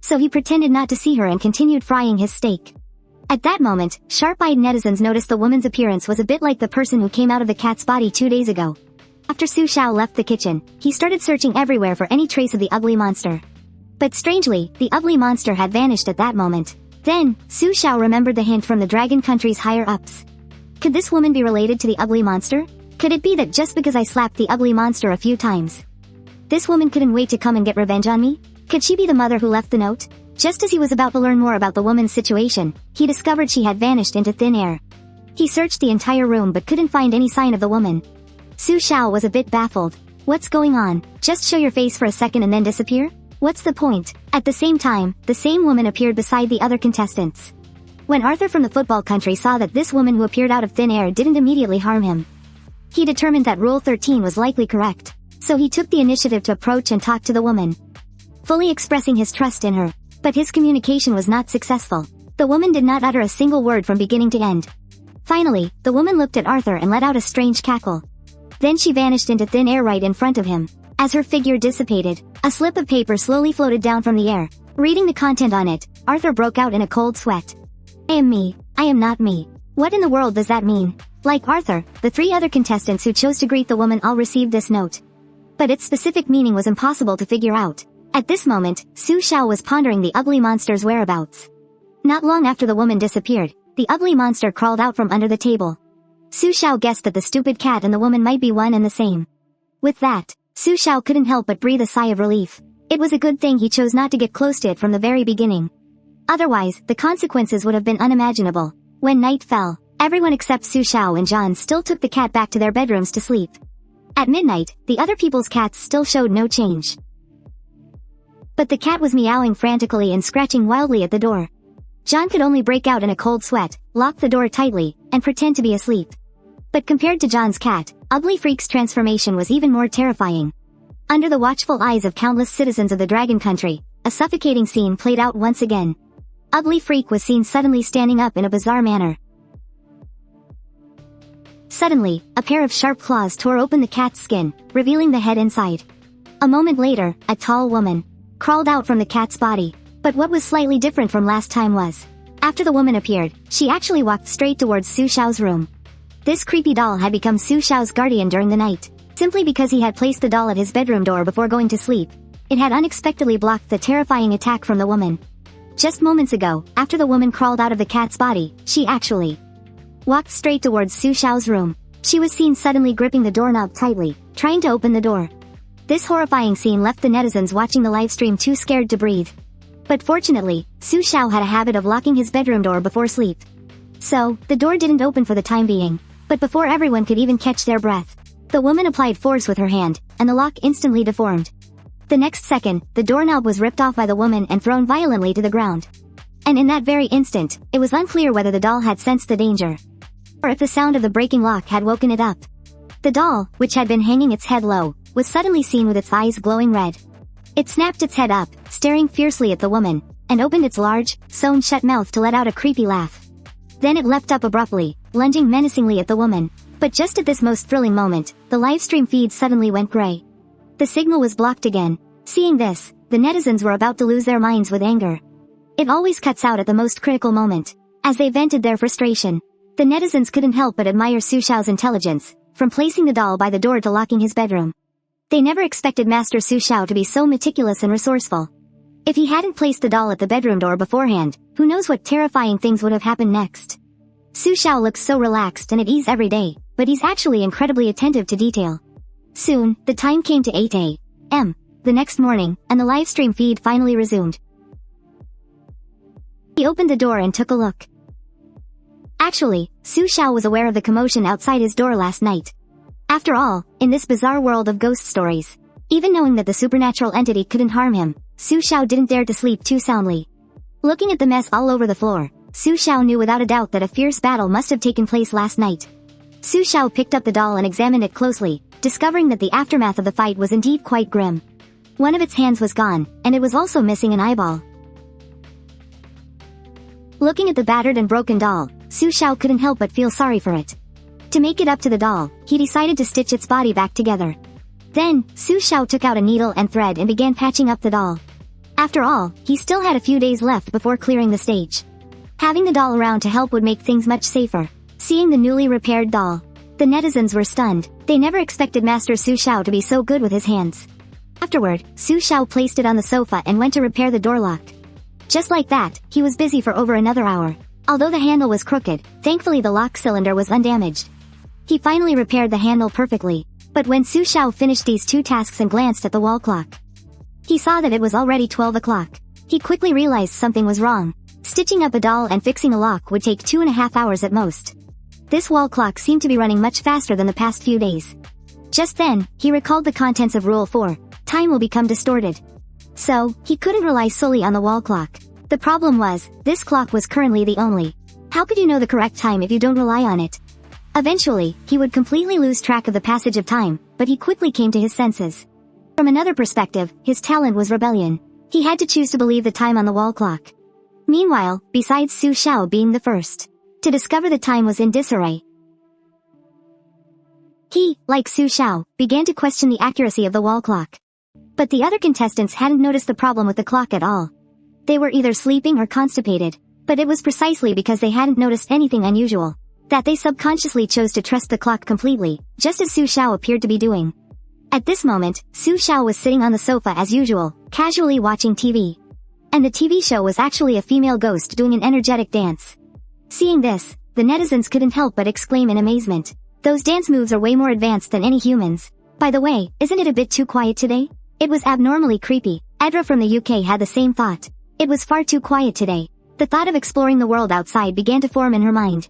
[SPEAKER 1] So he pretended not to see her and continued frying his steak. At that moment, sharp-eyed netizens noticed the woman's appearance was a bit like the person who came out of the cat's body 2 days ago. After Su Xiao left the kitchen, he started searching everywhere for any trace of the ugly monster. But strangely, the ugly monster had vanished at that moment. Then, Su Xiao remembered the hint from the Dragon Country's higher-ups. Could this woman be related to the ugly monster? Could it be that just because I slapped the ugly monster a few times, this woman couldn't wait to come and get revenge on me? Could she be the mother who left the note? Just as he was about to learn more about the woman's situation, he discovered she had vanished into thin air. He searched the entire room but couldn't find any sign of the woman. Su Xiao was a bit baffled. What's going on? Just show your face for a second and then disappear? What's the point? At the same time, the same woman appeared beside the other contestants. When Arthur from the football country saw that this woman who appeared out of thin air didn't immediately harm him, he determined that Rule 13 was likely correct, so he took the initiative to approach and talk to the woman, fully expressing his trust in her. But his communication was not successful. The woman did not utter a single word from beginning to end. Finally, the woman looked at Arthur and let out a strange cackle. Then she vanished into thin air right in front of him. As her figure dissipated, a slip of paper slowly floated down from the air. Reading the content on it, Arthur broke out in a cold sweat. I am me. I am not me. What in the world does that mean? Like Arthur, the 3 other contestants who chose to greet the woman all received this note. But its specific meaning was impossible to figure out. At this moment, Su Xiao was pondering the ugly monster's whereabouts. Not long after the woman disappeared, the ugly monster crawled out from under the table. Su Xiao guessed that the stupid cat and the woman might be one and the same. With that, Su Xiao couldn't help but breathe a sigh of relief. It was a good thing he chose not to get close to it from the very beginning. Otherwise, the consequences would have been unimaginable. When night fell, everyone except Su Xiao and John still took the cat back to their bedrooms to sleep. At midnight, the other people's cats still showed no change. But the cat was meowing frantically and scratching wildly at the door. John could only break out in a cold sweat, lock the door tightly, and pretend to be asleep. But compared to John's cat, Ugly Freak's transformation was even more terrifying. Under the watchful eyes of countless citizens of the Dragon Country, a suffocating scene played out once again. Ugly Freak was seen suddenly standing up in a bizarre manner. Suddenly, a pair of sharp claws tore open the cat's skin, revealing the head inside. A moment later, a tall woman crawled out from the cat's body. But what was slightly different from last time was, after the woman appeared, she actually walked straight towards Su Xiao's room. This creepy doll had become Su Xiao's guardian during the night, simply because he had placed the doll at his bedroom door before going to sleep. It had unexpectedly blocked the terrifying attack from the woman. Just moments ago, after the woman crawled out of the cat's body, she actually walked straight towards Su Xiao's room. She was seen suddenly gripping the doorknob tightly, trying to open the door. This horrifying scene left the netizens watching the livestream too scared to breathe. But fortunately, Su Xiao had a habit of locking his bedroom door before sleep. So, the door didn't open for the time being. But before everyone could even catch their breath, the woman applied force with her hand, and the lock instantly deformed. The next second, the doorknob was ripped off by the woman and thrown violently to the ground. And in that very instant, it was unclear whether the doll had sensed the danger, or if the sound of the breaking lock had woken it up. The doll, which had been hanging its head low, was suddenly seen with its eyes glowing red. It snapped its head up, staring fiercely at the woman, and opened its large, sewn-shut mouth to let out a creepy laugh. Then it leapt up abruptly, lunging menacingly at the woman. But just at this most thrilling moment, the livestream feed suddenly went gray. The signal was blocked again. Seeing this, the netizens were about to lose their minds with anger. It always cuts out at the most critical moment. As they vented their frustration, the netizens couldn't help but admire Su Xiao's intelligence, from placing the doll by the door to locking his bedroom. They never expected Master Su Xiao to be so meticulous and resourceful. If he hadn't placed the doll at the bedroom door beforehand, who knows what terrifying things would have happened next. Su Xiao looks so relaxed and at ease every day, but he's actually incredibly attentive to detail. Soon, the time came to 8 a.m. the next morning, and the livestream feed finally resumed. He opened the door and took a look. Actually, Su Xiao was aware of the commotion outside his door last night. After all, in this bizarre world of ghost stories, even knowing that the supernatural entity couldn't harm him, Su Xiao didn't dare to sleep too soundly. Looking at the mess all over the floor, Su Xiao knew without a doubt that a fierce battle must have taken place last night. Su Xiao picked up the doll and examined it closely, discovering that the aftermath of the fight was indeed quite grim. One of its hands was gone, and it was also missing an eyeball. Looking at the battered and broken doll, Su Xiao couldn't help but feel sorry for it. To make it up to the doll, he decided to stitch its body back together. Then, Su Xiao took out a needle and thread and began patching up the doll. After all, he still had a few days left before clearing the stage. Having the doll around to help would make things much safer. Seeing the newly repaired doll, the netizens were stunned. They never expected Master Su Xiao to be so good with his hands. Afterward, Su Xiao placed it on the sofa and went to repair the door lock. Just like that, he was busy for over another hour. Although the handle was crooked, thankfully the lock cylinder was undamaged. He finally repaired the handle perfectly. But when Su Xiao finished these two tasks and glanced at the wall clock, he saw that it was already 12 o'clock. He quickly realized something was wrong. Stitching up a doll and fixing a lock would take 2.5 hours at most. This wall clock seemed to be running much faster than the past few days. Just then, he recalled the contents of Rule 4. Time will become distorted. So, he couldn't rely solely on the wall clock. The problem was, this clock was currently the only. How could you know the correct time if you don't rely on it? Eventually, he would completely lose track of the passage of time, but he quickly came to his senses. From another perspective, his talent was rebellion. He had to choose to believe the time on the wall clock. Meanwhile, besides Su Xiao being the first to discover the time was in disarray, he, like Su Xiao, began to question the accuracy of the wall clock. But the other contestants hadn't noticed the problem with the clock at all. They were either sleeping or constipated, but it was precisely because they hadn't noticed anything unusual that they subconsciously chose to trust the clock completely, just as Su Xiao appeared to be doing. At this moment, Su Xiao was sitting on the sofa as usual, casually watching TV. And the TV show was actually a female ghost doing an energetic dance. Seeing this, the netizens couldn't help but exclaim in amazement. Those dance moves are way more advanced than any humans. By the way, isn't it a bit too quiet today? It was abnormally creepy. Edra from the UK had the same thought. It was far too quiet today. The thought of exploring the world outside began to form in her mind.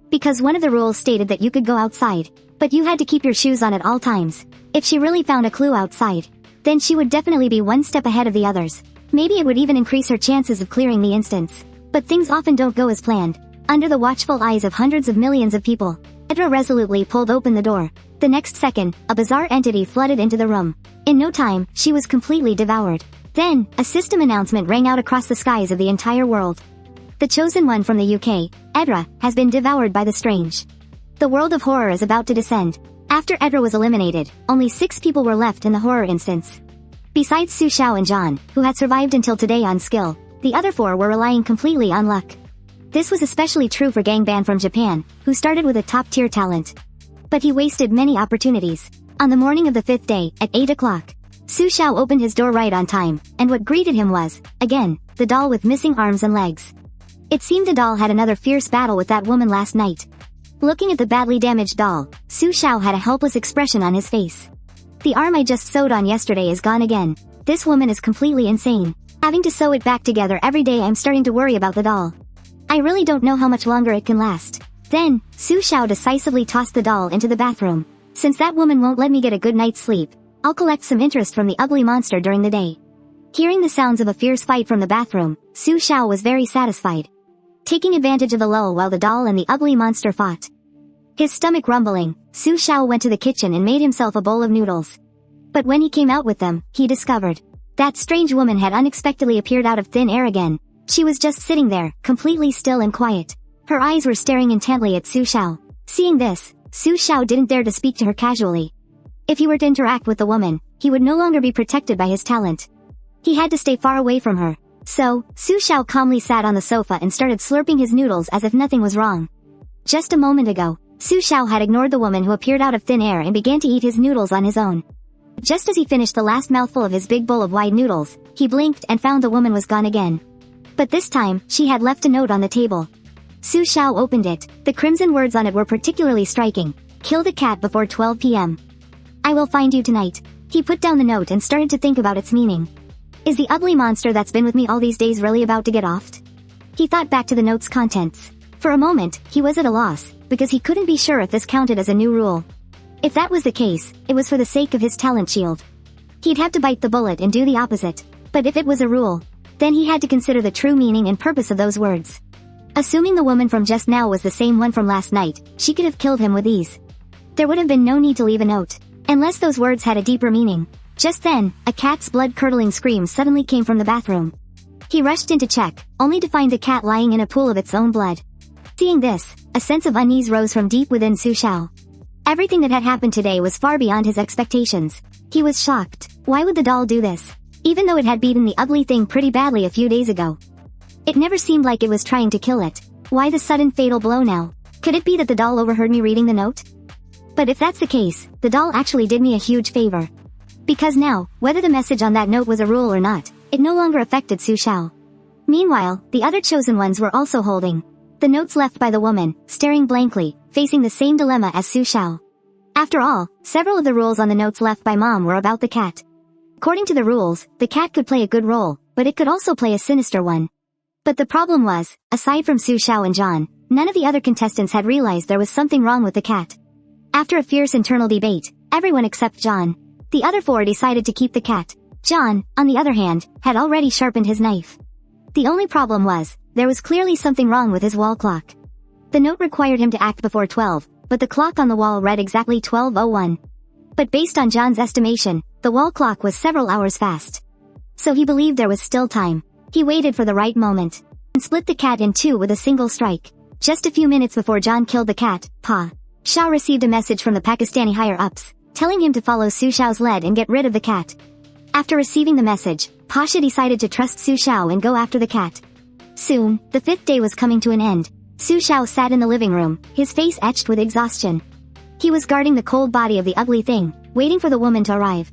[SPEAKER 1] Because one of the rules stated that you could go outside, but you had to keep your shoes on at all times. If she really found a clue outside, then she would definitely be one step ahead of the others. Maybe it would even increase her chances of clearing the instance. But things often don't go as planned. Under the watchful eyes of hundreds of millions of people, Edra resolutely pulled open the door. The next second, a bizarre entity flooded into the room. In no time, she was completely devoured. Then, a system announcement rang out across the skies of the entire world. The chosen one from the UK, Edra, has been devoured by the strange. The world of horror is about to descend. After Edra was eliminated, only 6 people were left in the horror instance. Besides Su Xiao and John, who had survived until today on skill, the other 4 were relying completely on luck. This was especially true for Gangban from Japan, who started with a top-tier talent. But he wasted many opportunities. On the morning of the 5th day, at 8 o'clock, Su Xiao opened his door right on time, and what greeted him was, again, the doll with missing arms and legs. It seemed the doll had another fierce battle with that woman last night. Looking at the badly damaged doll, Su Xiao had a helpless expression on his face. The arm I just sewed on yesterday is gone again. This woman is completely insane. Having to sew it back together every day, I'm starting to worry about the doll. I really don't know how much longer it can last. Then, Su Xiao decisively tossed the doll into the bathroom. Since that woman won't let me get a good night's sleep, I'll collect some interest from the ugly monster during the day. Hearing the sounds of a fierce fight from the bathroom, Su Xiao was very satisfied. Taking advantage of the lull while the doll and the ugly monster fought. His stomach rumbling, Su Xiao went to the kitchen and made himself a bowl of noodles. But when he came out with them, he discovered that strange woman had unexpectedly appeared out of thin air again. She was just sitting there, completely still and quiet. Her eyes were staring intently at Su Xiao. Seeing this, Su Xiao didn't dare to speak to her casually. If he were to interact with the woman, he would no longer be protected by his talent. He had to stay far away from her. So, Su Xiao calmly sat on the sofa and started slurping his noodles as if nothing was wrong. Just a moment ago, Su Xiao had ignored the woman who appeared out of thin air and began to eat his noodles on his own. Just as he finished the last mouthful of his big bowl of wide noodles, he blinked and found the woman was gone again. But this time, she had left a note on the table. Su Xiao opened it. The crimson words on it were particularly striking. Kill the cat before 12 p.m. I will find you tonight. He put down the note and started to think about its meaning. Is the ugly monster that's been with me all these days really about to get offed? He thought back to the note's contents. For a moment, he was at a loss, because he couldn't be sure if this counted as a new rule. If that was the case, it was for the sake of his talent shield. He'd have to bite the bullet and do the opposite. But if it was a rule, then he had to consider the true meaning and purpose of those words. Assuming the woman from just now was the same one from last night, she could have killed him with ease. There would have been no need to leave a note, unless those words had a deeper meaning. Just then, a cat's blood-curdling scream suddenly came from the bathroom. He rushed in to check, only to find the cat lying in a pool of its own blood. Seeing this, a sense of unease rose from deep within Su Xiao. Everything that had happened today was far beyond his expectations. He was shocked. Why would the doll do this? Even though it had beaten the ugly thing pretty badly a few days ago. It never seemed like it was trying to kill it. Why the sudden fatal blow now? Could it be that the doll overheard me reading the note? But if that's the case, the doll actually did me a huge favor. Because now, whether the message on that note was a rule or not, it no longer affected Su Xiao. Meanwhile, the other chosen ones were also holding the notes left by the woman, staring blankly, facing the same dilemma as Su Xiao. After all, several of the rules on the notes left by Mom were about the cat. According to the rules, the cat could play a good role, but it could also play a sinister one. But the problem was, aside from Su Xiao and John, none of the other contestants had realized there was something wrong with the cat. After a fierce internal debate, everyone except John, the other 4 decided to keep the cat. John, on the other hand, had already sharpened his knife. The only problem was, there was clearly something wrong with his wall clock. The note required him to act before 12, but the clock on the wall read exactly 12:01. But based on John's estimation, the wall clock was several hours fast. So he believed there was still time. He waited for the right moment, and split the cat in two with a single strike. Just a few minutes before John killed the cat, Su Xiao received a message from the Pakistani higher-ups, telling him to follow Su Xiao's lead and get rid of the cat. After receiving the message, Pasha decided to trust Su Xiao and go after the cat. Soon, the 5th day was coming to an end. Su Xiao sat in the living room, his face etched with exhaustion. He was guarding the cold body of the ugly thing, waiting for the woman to arrive.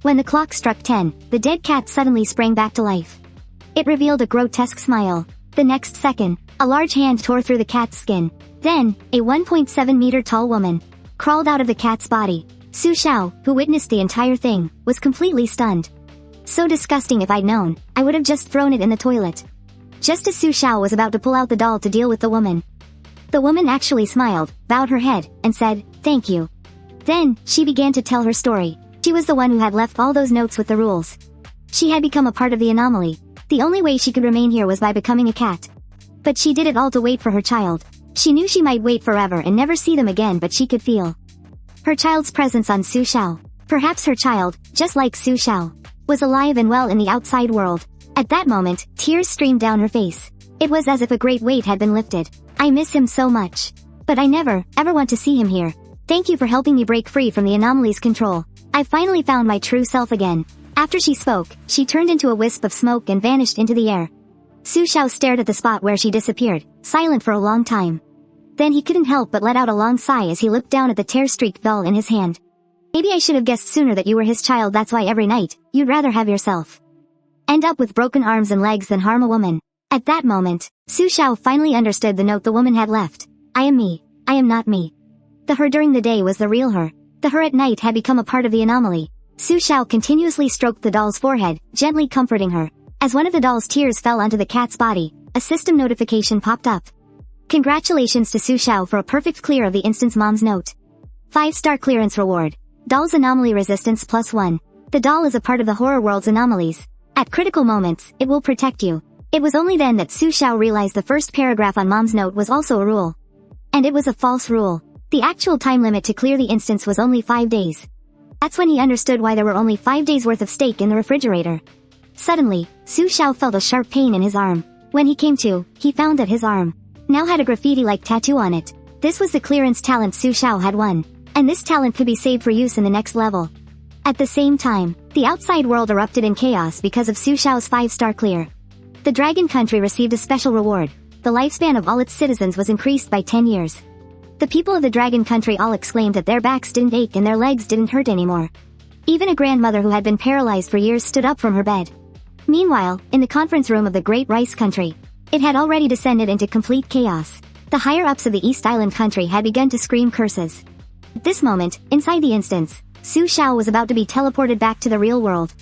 [SPEAKER 1] When the clock struck 10, the dead cat suddenly sprang back to life. It revealed a grotesque smile. The next second, a large hand tore through the cat's skin. Then, a 1.7-meter tall woman crawled out of the cat's body. Su Xiao, who witnessed the entire thing, was completely stunned. So disgusting. If I'd known, I would have just thrown it in the toilet. Just as Su Xiao was about to pull out the doll to deal with the woman actually smiled, bowed her head, and said, "Thank you." Then, she began to tell her story. She was the one who had left all those notes with the rules. She had become a part of the anomaly. The only way she could remain here was by becoming a cat. But she did it all to wait for her child. She knew she might wait forever and never see them again, but she could feel her child's presence on Su Xiao. Perhaps her child, just like Su Xiao, was alive and well in the outside world. At that moment, tears streamed down her face. It was as if a great weight had been lifted. I miss him so much. But I never, ever want to see him here. Thank you for helping me break free from the anomaly's control. I finally found my true self again. After she spoke, she turned into a wisp of smoke and vanished into the air. Su Xiao stared at the spot where she disappeared, silent for a long time. Then he couldn't help but let out a long sigh as he looked down at the tear-streaked doll in his hand. Maybe I should have guessed sooner that you were his child. That's why every night, you'd rather have yourself end up with broken arms and legs than harm a woman. At that moment, Su Xiao finally understood the note the woman had left. I am me. I am not me. The her during the day was the real her. The her at night had become a part of the anomaly. Su Xiao continuously stroked the doll's forehead, gently comforting her. As one of the doll's tears fell onto the cat's body, a system notification popped up. Congratulations to Su Xiao for a perfect clear of the instance mom's note. 5-star clearance reward. Doll's anomaly resistance +1. The doll is a part of the horror world's anomalies. At critical moments, it will protect you. It was only then that Su Xiao realized the first paragraph on mom's note was also a rule. And it was a false rule. The actual time limit to clear the instance was only 5 days. That's when he understood why there were only 5 days worth of steak in the refrigerator. Suddenly, Su Xiao felt a sharp pain in his arm. When he came to, he found that his arm now had a graffiti-like tattoo on it. This was the clearance talent Su Xiao had won, and this talent could be saved for use in the next level. At the same time, the outside world erupted in chaos because of Su Xiao's 5-star clear. The Dragon Country received a special reward. The lifespan of all its citizens was increased by 10 years. The people of the Dragon Country all exclaimed that their backs didn't ache and their legs didn't hurt anymore. Even a grandmother who had been paralyzed for years stood up from her bed. Meanwhile, in the conference room of the Great Rice Country, it had already descended into complete chaos. The higher-ups of the East Island Country had begun to scream curses. At this moment, inside the instance, Su Xiao was about to be teleported back to the real world.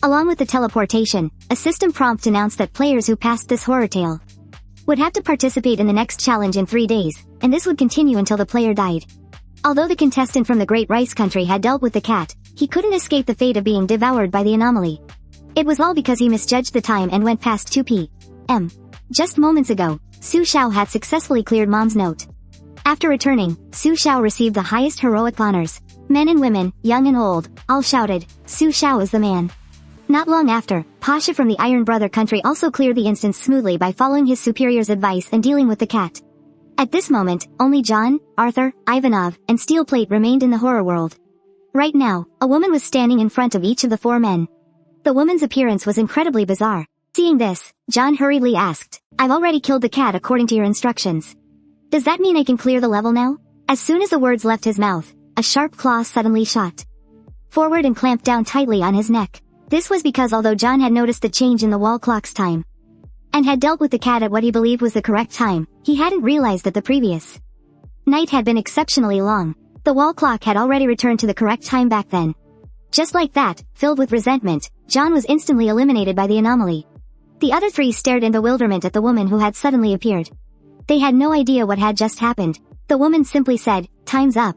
[SPEAKER 1] Along with the teleportation, a system prompt announced that players who passed this horror tale would have to participate in the next challenge in 3 days, and this would continue until the player died. Although the contestant from the Great Rice Country had dealt with the cat, he couldn't escape the fate of being devoured by the anomaly. It was all because he misjudged the time and went past 2 p.m. Just moments ago, Su Xiao had successfully cleared mom's note. After returning, Su Xiao received the highest heroic honors. Men and women, young and old, all shouted, "Su Xiao is the man." Not long after, Pasha from the Iron Brother country also cleared the instance smoothly by following his superior's advice and dealing with the cat. At this moment, only John, Arthur, Ivanov, and Steelplate remained in the horror world. Right now, a woman was standing in front of each of the 4 men. The woman's appearance was incredibly bizarre. Seeing this, John hurriedly asked, "I've already killed the cat according to your instructions. Does that mean I can clear the level now?" As soon as the words left his mouth, a sharp claw suddenly shot forward and clamped down tightly on his neck. This was because although John had noticed the change in the wall clock's time, and had dealt with the cat at what he believed was the correct time, he hadn't realized that the previous night had been exceptionally long. The wall clock had already returned to the correct time back then. Just like that, filled with resentment, John was instantly eliminated by the anomaly. The other 3 stared in bewilderment at the woman who had suddenly appeared. They had no idea what had just happened. The woman simply said, "Time's up."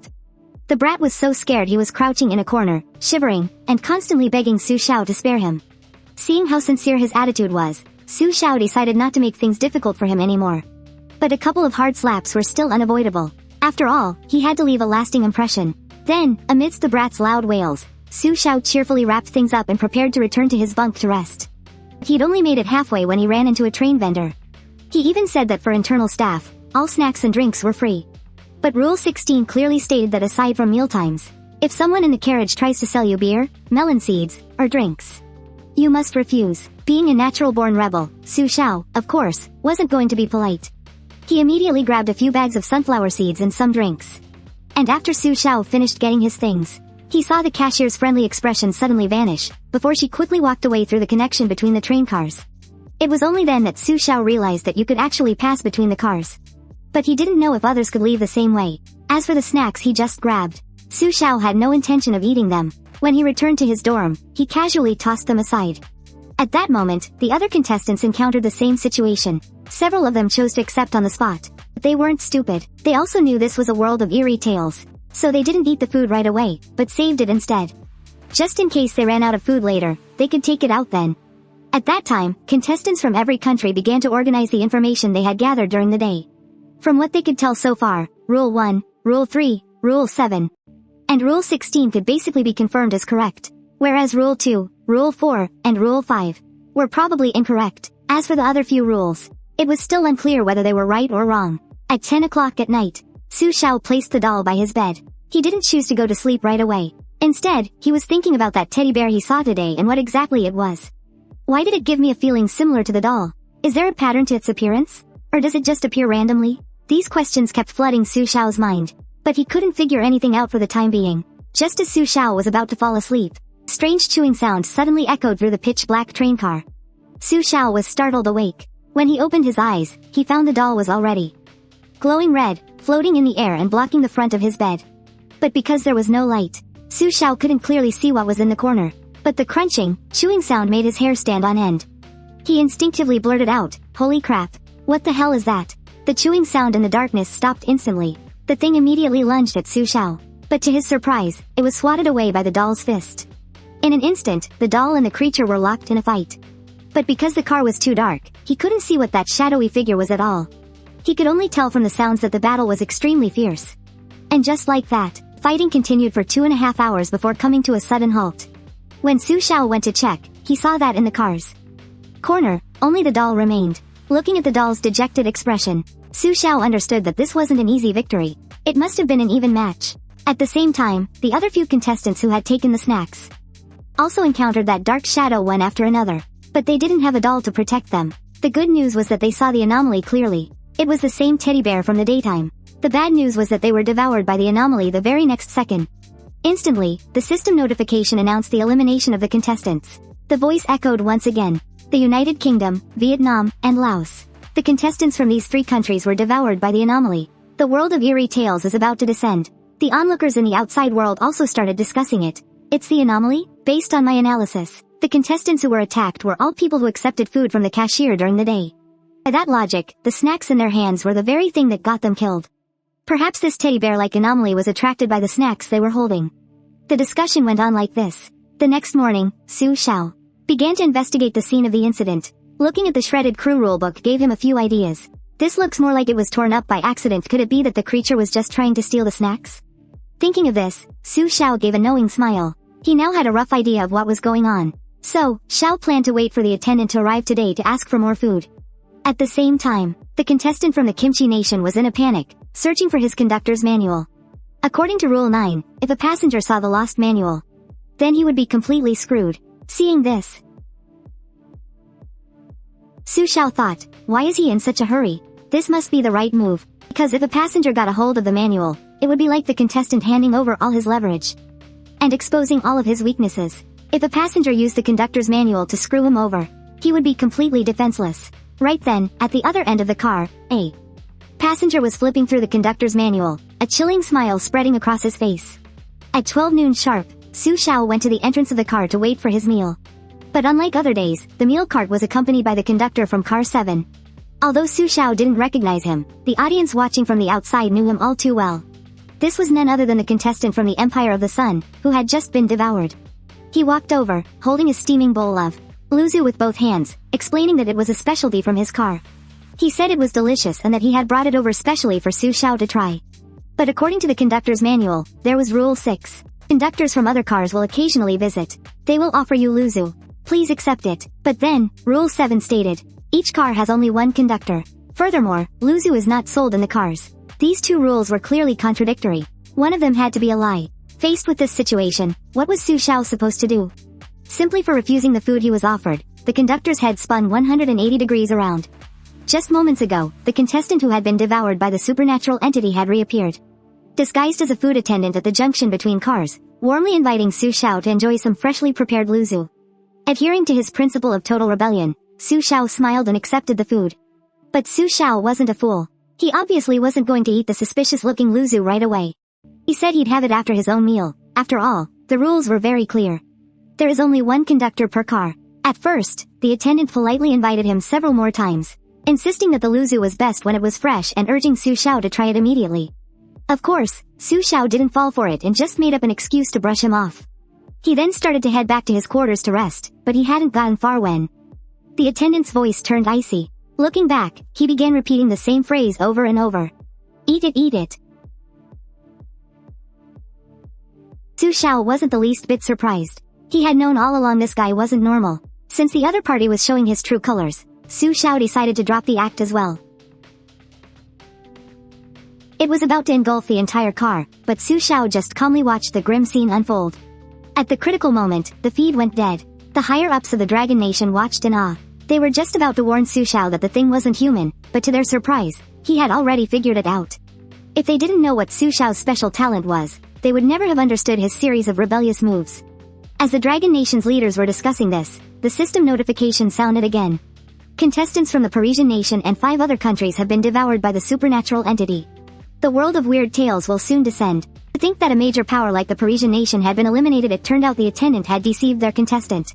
[SPEAKER 1] The brat was so scared he was crouching in a corner, shivering, and constantly begging Su Xiao to spare him. Seeing how sincere his attitude was, Su Xiao decided not to make things difficult for him anymore. But a couple of hard slaps were still unavoidable. After all, he had to leave a lasting impression. Then, amidst the brat's loud wails, Su Xiao cheerfully wrapped things up and prepared to return to his bunk to rest. He'd only made it halfway when he ran into a train vendor. He even said that for internal staff, all snacks and drinks were free. But Rule 16 clearly stated that aside from mealtimes, if someone in the carriage tries to sell you beer, melon seeds, or drinks, you must refuse. Being a natural-born rebel, Su Xiao, of course, wasn't going to be polite. He immediately grabbed a few bags of sunflower seeds and some drinks. And after Su Xiao finished getting his things, he saw the cashier's friendly expression suddenly vanish, before she quickly walked away through the connection between the train cars. It was only then that Su Xiao realized that you could actually pass between the cars. But he didn't know if others could leave the same way. As for the snacks he just grabbed, Su Xiao had no intention of eating them. When he returned to his dorm, he casually tossed them aside. At that moment, the other contestants encountered the same situation. Several of them chose to accept on the spot. But they weren't stupid. They also knew this was a world of eerie tales. So they didn't eat the food right away, but saved it instead. Just in case they ran out of food later, they could take it out then. At that time, contestants from every country began to organize the information they had gathered during the day. From what they could tell so far, Rule 1, Rule 3, Rule 7, and Rule 16 could basically be confirmed as correct, whereas Rule 2, Rule 4, and Rule 5 were probably incorrect. As for the other few rules, it was still unclear whether they were right or wrong. At 10 o'clock at night, Su Xiao placed the doll by his bed. He didn't choose to go to sleep right away. Instead, he was thinking about that teddy bear he saw today and what exactly it was. Why did it give me a feeling similar to the doll? Is there a pattern to its appearance? Or does it just appear randomly? These questions kept flooding Su Xiao's mind, but he couldn't figure anything out for the time being. Just as Su Xiao was about to fall asleep, a strange chewing sound suddenly echoed through the pitch-black train car. Su Xiao was startled awake. When he opened his eyes, he found the doll was already glowing red, floating in the air and blocking the front of his bed. But because there was no light, Su Xiao couldn't clearly see what was in the corner. But the crunching, chewing sound made his hair stand on end. He instinctively blurted out, "Holy crap. What the hell is that?" The chewing sound in the darkness stopped instantly. The thing immediately lunged at Su Xiao. But to his surprise, it was swatted away by the doll's fist. In an instant, the doll and the creature were locked in a fight. But because the car was too dark, he couldn't see what that shadowy figure was at all. He could only tell from the sounds that the battle was extremely fierce. And just like that, fighting continued for 2.5 hours before coming to a sudden halt. When Su Xiao went to check, he saw that in the car's corner, only the doll remained. Looking at the doll's dejected expression, Su Xiao understood that this wasn't an easy victory. It must have been an even match. At the same time, the other few contestants who had taken the snacks also encountered that dark shadow one after another. But they didn't have a doll to protect them. The good news was that they saw the anomaly clearly. It was the same teddy bear from the daytime. The bad news was that they were devoured by the anomaly the very next second. Instantly, the system notification announced the elimination of the contestants. The voice echoed once again. The United Kingdom, Vietnam, and Laos. The contestants from these 3 countries were devoured by the anomaly. The world of eerie tales is about to descend. The onlookers in the outside world also started discussing it. It's the anomaly? Based on my analysis, the contestants who were attacked were all people who accepted food from the cashier during the day. By that logic, the snacks in their hands were the very thing that got them killed. Perhaps this teddy bear-like anomaly was attracted by the snacks they were holding. The discussion went on like this. The next morning, Su Xiao began to investigate the scene of the incident. Looking at the shredded crew rulebook gave him a few ideas. This looks more like it was torn up by accident. Could it be that the creature was just trying to steal the snacks? Thinking of this, Su Xiao gave a knowing smile. He now had a rough idea of what was going on. So, Xiao planned to wait for the attendant to arrive today to ask for more food. At the same time, the contestant from the Kimchi Nation was in a panic, searching for his conductor's manual. According to Rule 9, if a passenger saw the lost manual, then he would be completely screwed. Seeing this, Su Xiao thought, why is he in such a hurry? This must be the right move, because if a passenger got a hold of the manual, it would be like the contestant handing over all his leverage and exposing all of his weaknesses. If a passenger used the conductor's manual to screw him over, he would be completely defenseless. Right then, at the other end of the car, a passenger was flipping through the conductor's manual, a chilling smile spreading across his face. At 12 noon sharp, Su Xiao went to the entrance of the car to wait for his meal. But unlike other days, the meal cart was accompanied by the conductor from car 7. Although Su Xiao didn't recognize him, the audience watching from the outside knew him all too well. This was none other than the contestant from the Empire of the Sun, who had just been devoured. He walked over, holding a steaming bowl of luzu with both hands, explaining that it was a specialty from his car. He said it was delicious and that he had brought it over specially for Su Xiao to try. But according to the conductor's manual, there was Rule 6. Conductors from other cars will occasionally visit. They will offer you luzu. Please accept it. But then, Rule 7 stated, each car has only one conductor. Furthermore, luzu is not sold in the cars. These two rules were clearly contradictory. One of them had to be a lie. Faced with this situation, what was Su Xiao supposed to do? Simply for refusing the food he was offered, the conductor's head spun 180 degrees around. Just moments ago, the contestant who had been devoured by the supernatural entity had reappeared. Disguised as a food attendant at the junction between cars, warmly inviting Su Xiao to enjoy some freshly prepared luzu. Adhering to his principle of total rebellion, Su Xiao smiled and accepted the food. But Su Xiao wasn't a fool. He obviously wasn't going to eat the suspicious-looking luzu right away. He said he'd have it after his own meal. After all, the rules were very clear. There is only one conductor per car. At first, the attendant politely invited him several more times, insisting that the luzu was best when it was fresh and urging Su Xiao to try it immediately. Of course, Su Xiao didn't fall for it and just made up an excuse to brush him off. He then started to head back to his quarters to rest, but he hadn't gotten far when the attendant's voice turned icy. Looking back, he began repeating the same phrase over and over. Eat it, eat it. Su Xiao wasn't the least bit surprised. He had known all along this guy wasn't normal. Since the other party was showing his true colors, Su Xiao decided to drop the act as well. It was about to engulf the entire car, but Su Xiao just calmly watched the grim scene unfold. At the critical moment, the feed went dead. The higher-ups of the Dragon Nation watched in awe. They were just about to warn Su Xiao that the thing wasn't human, but to their surprise, he had already figured it out. If they didn't know what Su Xiao's special talent was, they would never have understood his series of rebellious moves. As the Dragon Nation's leaders were discussing this, the system notification sounded again. Contestants from the Parisian nation and 5 other countries have been devoured by the supernatural entity. The world of weird tales will soon descend. To think that a major power like the Parisian nation had been eliminated, it turned out the attendant had deceived their contestant,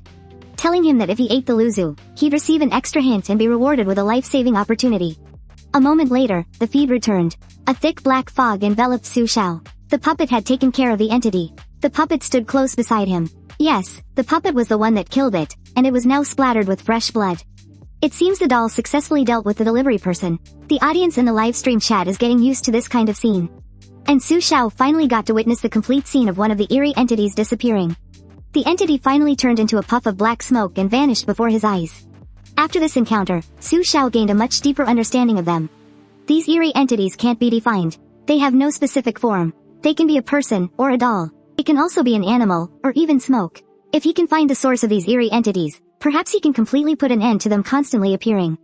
[SPEAKER 1] telling him that if he ate the luzu, he'd receive an extra hint and be rewarded with a life-saving opportunity. A moment later, the feed returned. A thick black fog enveloped Su Xiao. The puppet had taken care of the entity. The puppet stood close beside him. Yes, the puppet was the one that killed it, and it was now splattered with fresh blood. It seems the doll successfully dealt with the delivery person. The audience in the livestream chat is getting used to this kind of scene. And Su Xiao finally got to witness the complete scene of one of the eerie entities disappearing. The entity finally turned into a puff of black smoke and vanished before his eyes. After this encounter, Su Xiao gained a much deeper understanding of them. These eerie entities can't be defined. They have no specific form. They can be a person, or a doll. It can also be an animal, or even smoke. If he can find the source of these eerie entities, perhaps he can completely put an end to them constantly appearing.